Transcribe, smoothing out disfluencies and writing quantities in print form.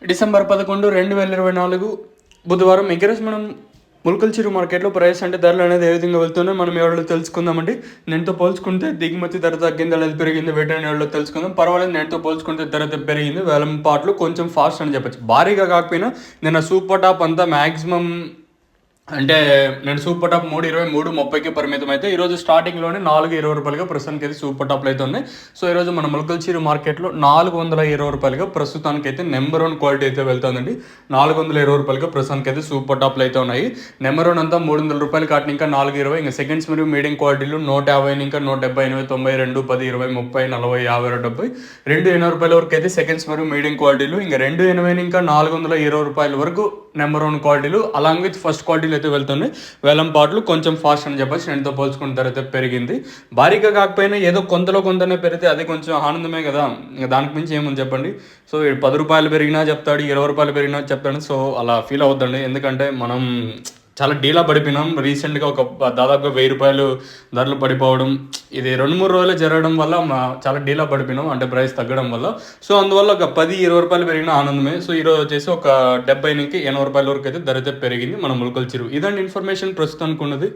December 11, 2024 బుధవారం. ఈరోజు మనం ములకల చెరువు మార్కెట్లో ప్రైస్ అంటే ధరలు అనేది ఏ విధంగా వెళ్తున్నాయో మనం ఎవరిలో తెలుసుకుందామండి. నేనుతో పోల్చుకుంటే దిగుమతి ధర తగ్గింది, అనేది పెరిగింది, వేటని ఎవరిలో తెలుసుకుందాం. పర్వాలేదు, నేనుతో పోల్చుకుంటే ధర పెరిగింది. వేలం పాటలు కొంచెం ఫాస్ట్ అని చెప్పచ్చు. భారీగా కాకపోయినా నిన్న సూపర్ టాప్ అంతా మ్యాక్సిమం అంటే నేను సూపర్ టాప్ 3.20, 3.30కి పరిమితం అయితే ఈరోజు స్టార్టింగ్లోనే 420 రూపాయలుగా ప్రస్తుతానికి అయితే సూపర్ టాప్లు అయితే ఉన్నాయి. సో ఈరోజు మన ములకల చెరువు మార్కెట్లో 420 రూపాయలుగా ప్రస్తుతానికి అయితే నెంబర్ 1 క్వాలిటీ అయితే వెళ్తుందండి. 420 రూపాయలుగా ప్రస్తుతానికి అయితే సూపర్ టాప్లు అయితే ఉన్నాయి. నెంబర్ 1 అంతా 300 రూపాయలు కాటిన ఇంకా 420. ఇంకా సెకండ్స్ మరియు మీడియం క్వాలిటీలు 150 ఇంకా 170, 80, 90, 2, 10, 20, 30, 40, 50, 70, 280 రూపాయల వరకు అయితే సెకండ్స్ మరియు మీడియం క్వాలిటీలు. ఇంకా 280 ఇంకా 420 రూపాయల వరకు నెంబర్ 1 క్వాలిటీలు అలాంగ్ విత్ ఫస్ట్ క్వాలిటీలు అయితే వెళ్తున్నాయి. వేలం పాటలు కొంచెం ఫాస్ట్ అని చెప్పచ్చు. నేనుతో పోల్చుకున్న ధర అయితే పెరిగింది. భారీగా కాకపోయినా ఏదో కొంతలో కొంతనే పెరిగితే అది కొంచెం ఆనందమే కదా. ఇంకా దానికి మించి ఏముంది చెప్పండి. సో 10 రూపాయలు పెరిగినా చెప్తాడు, 20 రూపాయలు పెరిగినా చెప్తాడు. సో అలా ఫీల్ అవుద్దండి. ఎందుకంటే మనం చాలా డీలా పడిపోయినాం. రీసెంట్గా దాదాపుగా 1000 రూపాయలు ధరలు పడిపోవడం, ఇది 2-3 రోజులు జరగడం వల్ల చాలా డీలా పడిపోయినాం, అంటే ప్రైస్ తగ్గడం వల్ల. సో అందువల్ల ఒక 10-20 రూపాయలు పెరిగిన ఆనందమే. సో ఈరోజు వచ్చేసి ఒక 70 నుంచి 80 రూపాయల వరకు అయితే ధర అయితే పెరిగింది మన ములకల చెరువు. ఇదండి ఇన్ఫర్మేషన్ ప్రస్తుతానికి ఉన్నది.